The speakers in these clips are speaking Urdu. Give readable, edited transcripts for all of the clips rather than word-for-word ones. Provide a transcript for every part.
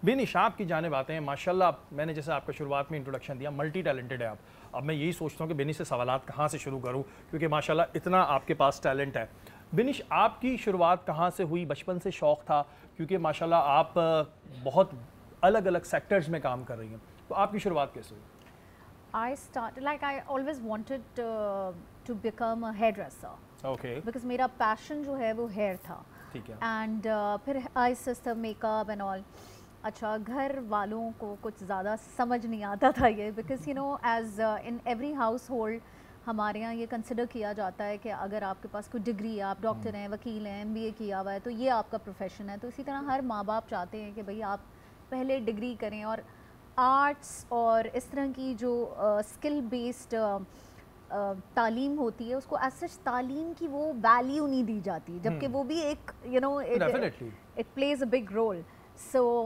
بینش آپ کی جانب آتے ہیں. ماشاءاللہ میں نے جیسے آپ کا شروعات میں انٹروڈکشن دیا, ملٹی ٹیلنٹڈ ہے آپ. اب میں یہی سوچتا ہوں کہ بینش سے سوالات کہاں سے شروع کروں, کیونکہ ماشاءاللہ اتنا آپ کے پاس ٹیلنٹ ہے. بینش آپ کی شروعات کہاں سے ہوئی؟ بچپن سے شوق تھا؟ کیونکہ ماشاءاللہ آپ بہت الگ الگ سیکٹرز میں کام کر رہی ہیں, تو آپ کی شروعات کیسے ہوئی؟ I started, like I always wanted to become a hairdresser. Okay. Because میرا passion جو ہے وہ hair تھا. ٹھیک ہے. And پھر I system make up and all. اچھا گھر والوں کو کچھ زیادہ سمجھ نہیں آتا تھا یہ, because you know is in every household ہمارے یہاں یہ کنسیڈر کیا جاتا ہے کہ اگر آپ کے پاس کوئی ڈگری ہے, آپ ڈاکٹر ہیں, وکیل ہیں, MBA کیا ہوا ہے, تو یہ آپ کا پروفیشن ہے. تو اسی طرح ہر ماں باپ چاہتے ہیں کہ بھئی آپ پہلے ڈگری کریں, اور آرٹس اور اس طرح کی جو اسکل بیسڈ تعلیم ہوتی ہے اس کو ایز سچ تعلیم کی وہ ویلیو نہیں دی جاتی, جبکہ وہ بھی ایک you know it plays a big role. So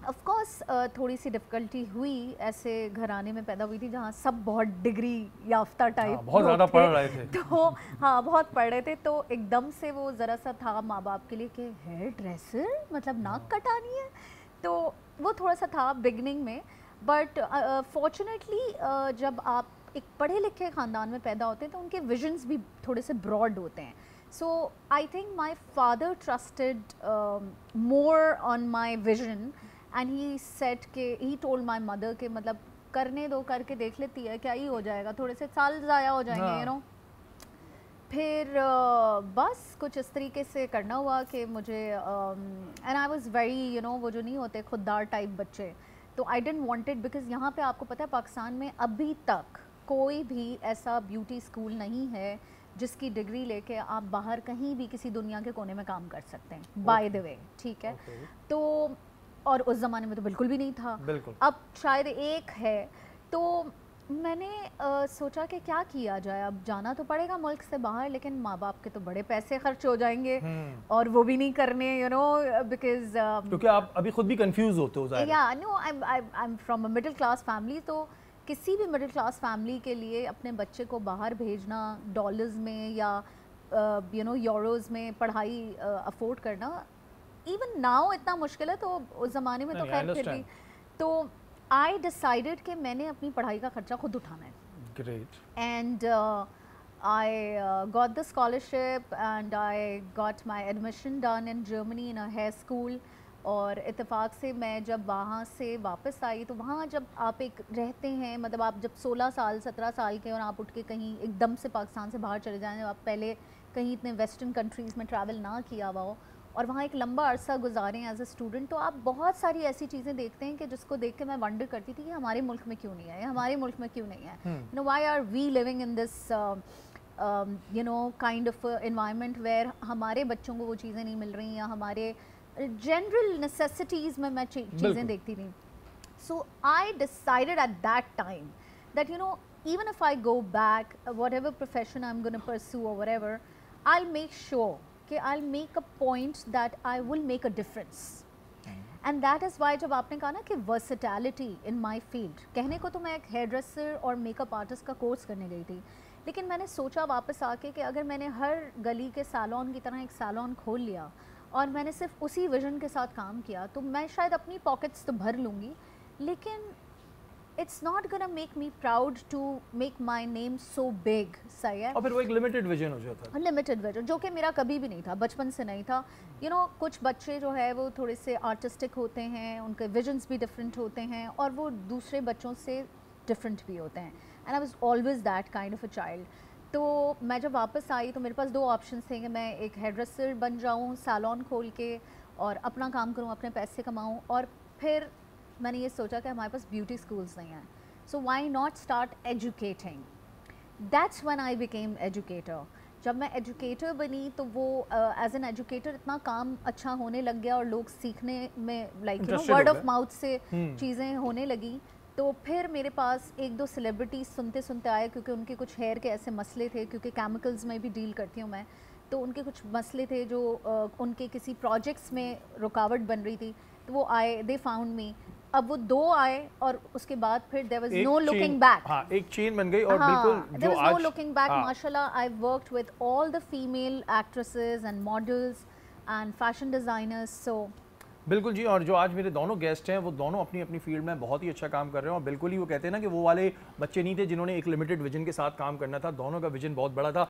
of course تھوڑی سی ڈفیکلٹی ہوئی, ایسے گھرانے میں پیدا ہوئی تھی جہاں سب بہت ڈگری یافتہ ٹائپ, بہت زیادہ پڑھ رہے تھے, تو ہاں بہت پڑھ رہے تھے. تو ایک دم سے وہ ذرا سا تھا ماں باپ کے لیے کہ ہیئر ڈریسر مطلب ناک کٹانی ہے, تو وہ تھوڑا سا تھا بگننگ میں. بٹ فارچونیٹلی جب آپ ایک پڑھے لکھے خاندان میں پیدا ہوتے ہیں تو ان کے ویژنس بھی تھوڑے سے براڈ ہوتے ہیں. So I think my father trusted more on my vision, and he said کہ ہی ٹولڈ مائی مدر کہ مطلب کرنے دو, کر کے دیکھ لیتی ہے کیا ہی ہو جائے گا, تھوڑے سے سال ضائع ہو جائیں گے, یو نو. پھر بس کچھ اس طریقے سے کرنا ہوا کہ مجھے and I was very you know وہ جو نہیں ہوتے خوددار ٹائپ بچے, تو آئی ڈنٹ وانٹڈ, بیکاز یہاں پہ آپ کو پتہ ہے پاکستان میں ابھی تک کوئی بھی ایسا بیوٹی اسکول نہیں ہے جس کی ڈگری لے کے آپ باہر کہیں بھی کسی دنیا کے کونے میں کام کر سکتے ہیں, بائی دا وے, ٹھیک ہے. تو اور اس زمانے میں تو بالکل بھی نہیں تھا, اب شاید ایک ہے. تو میں نے سوچا کہ کیا کیا جائے, اب جانا تو پڑے گا ملک سے باہر, لیکن ماں باپ کے تو بڑے پیسے خرچ ہو جائیں گے اور وہ بھی نہیں کرنے, یو نو, بیکاز کیونکہ آپ ابھی خود بھی کنفیوز ہوتے ہو. You know I am from a middle class family, تو کسی بھی مڈل کلاس فیملی کے لیے اپنے بچے کو باہر بھیجنا ڈالرز میں یا یو نو یوروز میں پڑھائی افورڈ کرنا ایون ناؤ اتنا مشکل ہے, تو اس زمانے میں تو خیر پھر بھی. تو I decided کہ میں نے اپنی پڑھائی کا خرچہ خود اٹھانا ہے. Great. And I got the scholarship and I got my admission done in Germany in a hair school. اور اتفاق سے میں جب وہاں سے واپس آئی تو وہاں جب آپ ایک رہتے ہیں, مطلب آپ جب 16 سال 17 سال کے اور آپ اٹھ کے کہیں ایک دم سے پاکستان سے باہر چلے جائیں, آپ پہلے کہیں اتنے ویسٹرن کنٹریز میں ٹریول نہ کیا ہوا ہو اور وہاں ایک لمبا عرصہ گزاریں ایز اے اسٹوڈنٹ, تو آپ بہت ساری ایسی چیزیں دیکھتے ہیں کہ جس کو دیکھ کے میں ونڈر کرتی تھی کہ ہمارے ملک میں کیوں نہیں ہے, ہمارے ملک میں کیوں نہیں ہے, you know why are we living in this you know kind of environment where ہمارے بچوں کو وہ چیزیں نہیں مل رہی, یا ہمارے جنرل نیسیسٹیز میں چیزیں دیکھتی تھیں. So I decided at that time that you know even if I go back whatever profession I am gonna pursue or whatever, I will make sure کہ I'll make a point that I will make a difference. And that is why جب آپ نے کہا نا کہ versatility in my field, کہنے کو تو میں ایک ہیئر ڈریسر اور میک اپ آرٹسٹ کا کورس کرنے گئی تھی, لیکن میں نے سوچا واپس آ کے کہ اگر میں نے ہر گلی کے سالون کی طرح ایک سالون کھول لیا اور میں نے صرف اسی ویژن کے ساتھ کام کیا, تو میں شاید اپنی پاکٹس تو بھر لوں گی, لیکن it's not gonna make me proud to make my name so big. صحیح ہے, اور پھر وہ ایک لمیٹڈ ویژن ہو جاتا ہے, لمیٹڈ ویژن, جو کہ میرا کبھی بھی نہیں تھا, بچپن سے نہیں تھا. یو نو کچھ بچے جو ہے وہ تھوڑے سے آرٹسٹک ہوتے ہیں, ان کے ویژنس بھی ڈفرینٹ ہوتے ہیں اور وہ دوسرے بچوں سے ڈفرینٹ بھی ہوتے ہیں, and I was always that kind of a child. تو میں جب واپس آئی تو میرے پاس 2 آپشنس تھے کہ میں ایک ہیئر ڈریسر بن جاؤں سالون کھول کے اور اپنا کام کروں, اپنے پیسے کماؤں, اور پھر میں نے یہ سوچا کہ ہمارے پاس بیوٹی اسکولس نہیں ہیں, so why not start educating. That's when I became educator. جب میں ایجوکیٹر بنی تو وہ ایز این ایجوکیٹر اتنا کام اچھا ہونے لگ گیا اور لوگ سیکھنے میں like you know word of mouth سے چیزیں ہونے لگی, تو پھر میرے پاس 1-2 سیلیبریٹیز سنتے آئے, کیونکہ ان کے کچھ ہیئر کے ایسے مسئلے تھے, کیونکہ کیمیکلز میں بھی ڈیل کرتی ہوں میں, تو ان کے کچھ مسئلے تھے جو ان کے کسی پروجیکٹس میں رکاوٹ بن رہی تھی, تو وہ آئے, دے فاؤنڈ می. اب وہ 2 آئے اور اس کے بعد پھر there was no looking back. ہاں ایک چین بن گئی, اور بالکل there was no looking back. ماشاءاللہ I worked with all the female actresses and models and fashion designers, so بالکل جی، اور جو آج میرے دونوں گیسٹ ہیں وہ دونوں اپنی اپنی فیلڈ میں بہت ہی اچھا کام کر رہے ہیں، اور بالکل ہی وہ کہتے ہیں نا کہ وہ والے بچے نہیں تھے جنہوں نے ایک لمیٹڈ ویژن کے ساتھ کام کرنا تھا، دونوں کا ویژن بہت بڑا تھا